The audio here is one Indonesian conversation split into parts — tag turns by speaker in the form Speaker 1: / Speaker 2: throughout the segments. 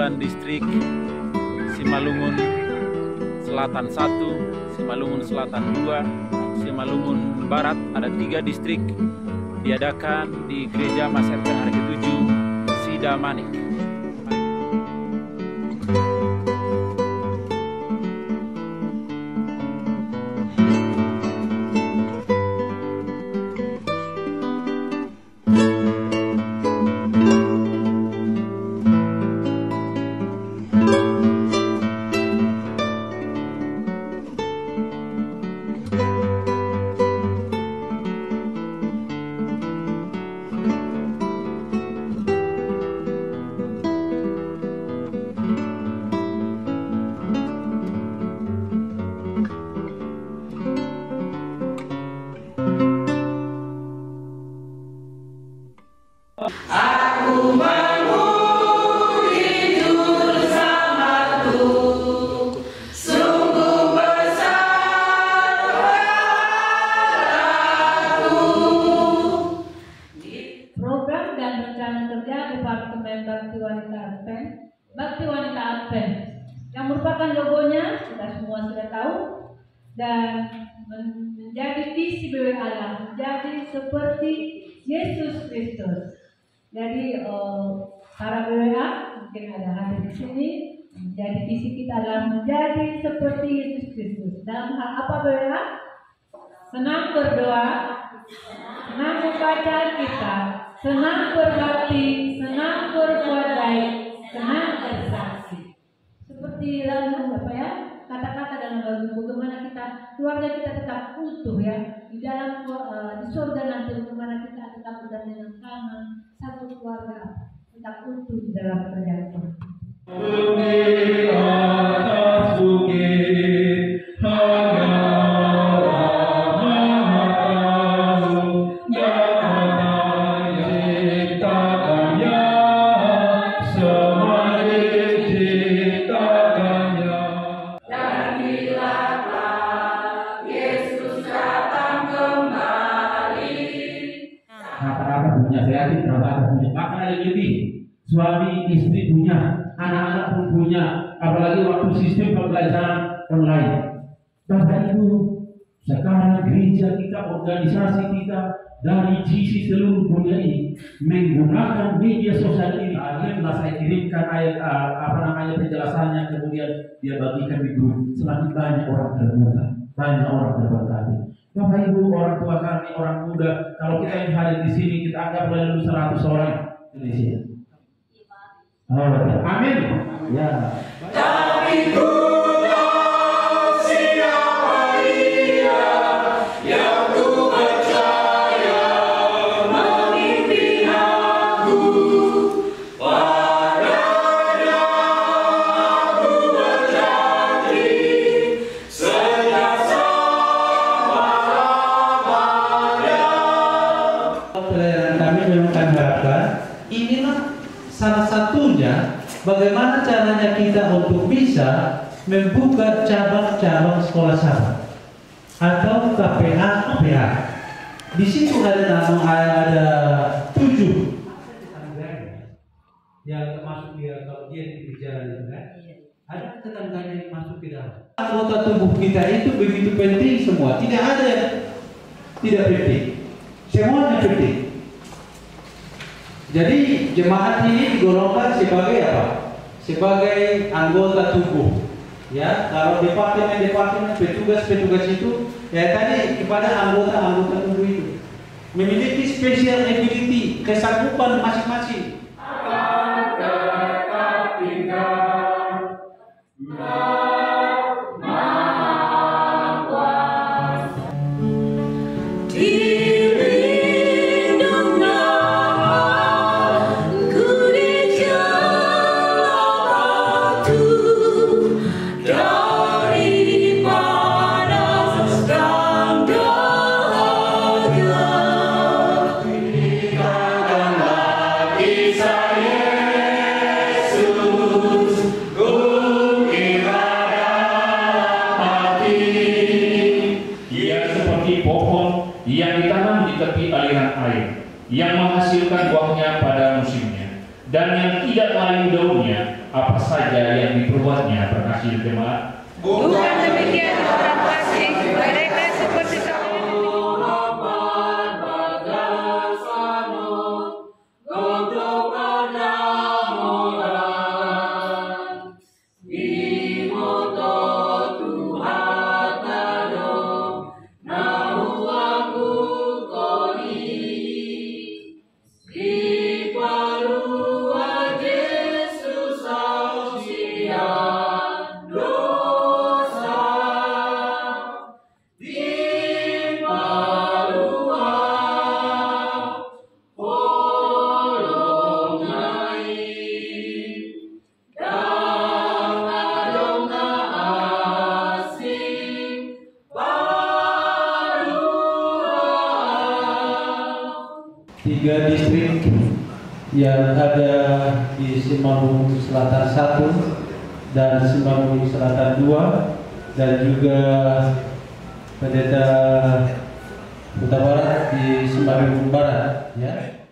Speaker 1: 9 distrik, Simalungun Selatan 1, Simalungun Selatan 2, Simalungun Barat ada 3 distrik, diadakan di Gereja Maserkan hari ke-7 Sidamanik.
Speaker 2: Aku memuji Juru Selamatku, sungguh besar aku.
Speaker 3: Program dan rencana kerja Departemen Bakti Wanita Advent yang merupakan logonya semua sudah tahu, dan menjadi visi BWA menjadi seperti Yesus Kristus. Jadi para BWA mungkin ada hadir di sini. Jadi visi kita adalah menjadi seperti Yesus Kristus. Dalam hal apa BWA? Senang berdoa, senang membaca Alkitab, senang berbakti, senang berbuat baik, senang bersaksi. Seperti dalam apa ya? Kata-kata dalam lagu, bagaimana keluarga kita tetap utuh ya di dalam di surga nanti, bagaimana kita tetap bergandengan tangan, satu keluarga tetap utuh di dalam kerjaan Tuhan.
Speaker 2: Di atas bukit
Speaker 4: suami istri punya, anak-anak pun punya, apalagi waktu sistem pembelajaran online. Bapak Ibu, sekarang gereja kita, organisasi kita dari GC seluruh dunia ini menggunakan media sosial ini. Akhirnya saya kirimkan ayat penjelasannya, kemudian dia bagikan di grup. Semakin banyak orang terbuka, banyak orang terberkati. Bapak Ibu, orang tua kami, orang muda, kalau kita yang hadir di sini, kita anggap lalu 100 orang Indonesia. Oh, amin. Ya.
Speaker 2: Tapi ku tahu siapa Dia yang ku percaya memimpin aku. Padanya aku berjanji setia selama-lamanya.
Speaker 5: Pelayanan kami memang kami harapkan inilah salah satunya bagaimana caranya kita untuk bisa membuka cabang-cabang sekolah sahabat atau KPA. Di situ ada 7 yang termasuk dia kalau dia di jalan itu kan. Ada tetangganya yang masuk ke dalam. Anggota tubuh kita itu begitu penting semua. Tidak ada yang tidak penting. Semuanya penting. Jadi jemaat ini digolongkan sebagai apa? Sebagai anggota tubuh. Ya, kalau departemen petugas itu ya tadi kepada anggota tubuh itu memiliki special ability, kesanggupan masing-masing.
Speaker 2: Akan tetap tinggal.
Speaker 4: yang menghasilkan buahnya pada musimnya, dan yang tidak layu daunnya, apa saja yang diperbuatnya. Berkasih jemaat.
Speaker 6: Bukan demikian orang fasik, mereka seperti
Speaker 5: tiga distrik yang ada di Simalungun Selatan 1 dan Simalungun Selatan 2 dan juga Pendeta Huta Barat di Simalungun Barat, ya.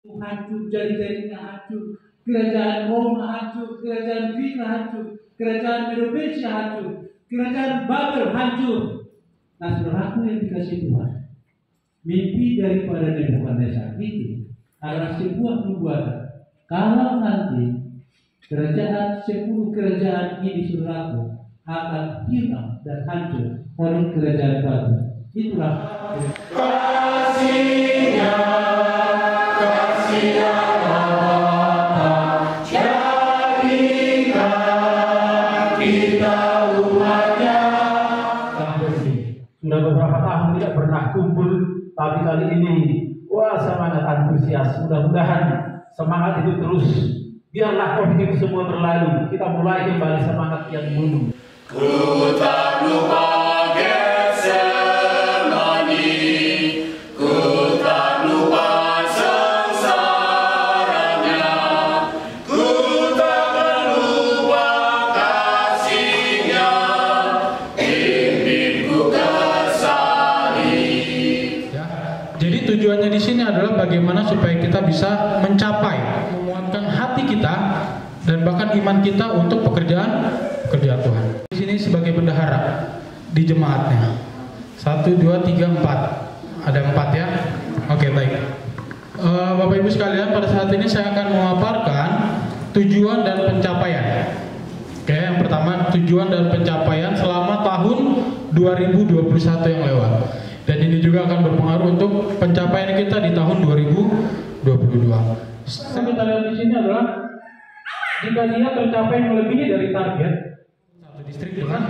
Speaker 4: Hancur, jari-jarinya hancur, kerajaan Roma hancur, kerajaan Greka hancur, kerajaan Medo-Persia hancur, kerajaan Babel hancur. Nah, saudaraku yang dikasih Tuhan, mimpi daripada Nebukadnezar itu adalah sebuah nubuatan. Kalau nanti kerajaan 10 kerajaan ini saudaraku akan hilang dan hancur oleh kerajaan Babel. Itulah
Speaker 2: kasihnya Allah, jadikan kita umatnya.
Speaker 4: Sudah beberapa tahun tidak pernah kumpul, tapi kali ini wah sangat antusias. Mudah-mudahan semangat itu terus. Biarlah COVID semua berlalu, kita mulai kembali semangat yang dulu.
Speaker 2: Ku tak lupa Getsemani, ku tak lupa sengsaranya, ku tak lupa kasihnya, pimpinku ke salib.
Speaker 7: Ya. Jadi tujuannya di sini adalah bagaimana supaya kita bisa mencapai, memuatkan hati kita dan bahkan iman kita untuk pekerjaan Tuhan. Di sini sebagai bendahara di jemaatnya. 1, 2, 3, 4. Ada 4 ya. Oke, baik. Bapak Ibu sekalian, pada saat ini saya akan memaparkan tujuan dan pencapaian. Oke, yang pertama tujuan dan pencapaian selama tahun 2021 yang lewat. Dan ini juga akan berpengaruh untuk pencapaian kita di tahun 2022. Yang kita lihat di sini adalah jika dia tercapai melebihi dari target satu distrik dengan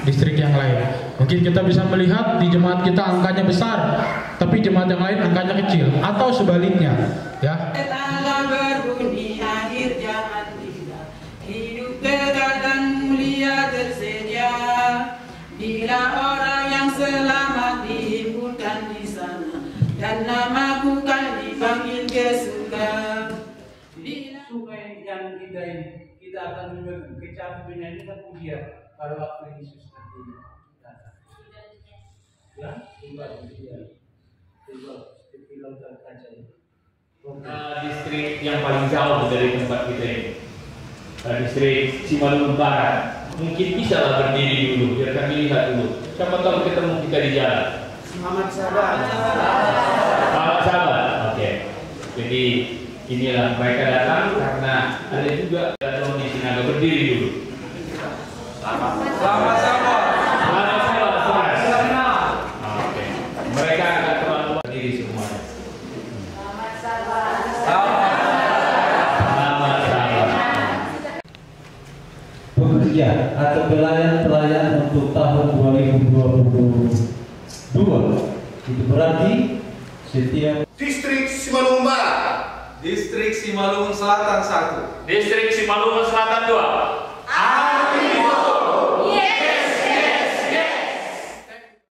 Speaker 7: distrik yang lain. Mungkin kita bisa melihat di jemaat kita angkanya besar, tapi jemaat yang lain angkanya kecil, atau sebaliknya, ya.
Speaker 6: Tanda berbunyi akhir zaman kita, hidup kekal dan mulia tersedia. Bila orang yang selamat dihimpunkan di sana, dan namaku kan dipanggil ke surga.
Speaker 4: Sungai yang indah ini kita akan kecapi menyanyikan pujian pada waktu Yesus nanti datang. Ya, tinggal seperti lautan kaca ini.
Speaker 8: Distrik yang paling jauh dari tempat kita ini, distrik Simalungun Barat. Mungkin bisa lah berdiri dulu, biar kami lihat dulu. Siapa tahu ketemu kita di jalan.
Speaker 6: Selamat sahabat.
Speaker 8: Selamat sahabat. Oke. Jadi inilah mereka datang karena ada juga di sini agak berdiri dulu. Selamat sahabat. Selamat sahabat. Oke. Mereka akan terlalu berdiri semuanya. Selamat sahabat. Selamat sahabat.
Speaker 5: Pekerja atau pelayan untuk tahun 2022 itu berarti setiap
Speaker 2: Distrik Simalungun Barat,
Speaker 9: Distrik Simalungun Selatan 1,
Speaker 8: Distrik Simalungun Selatan 2,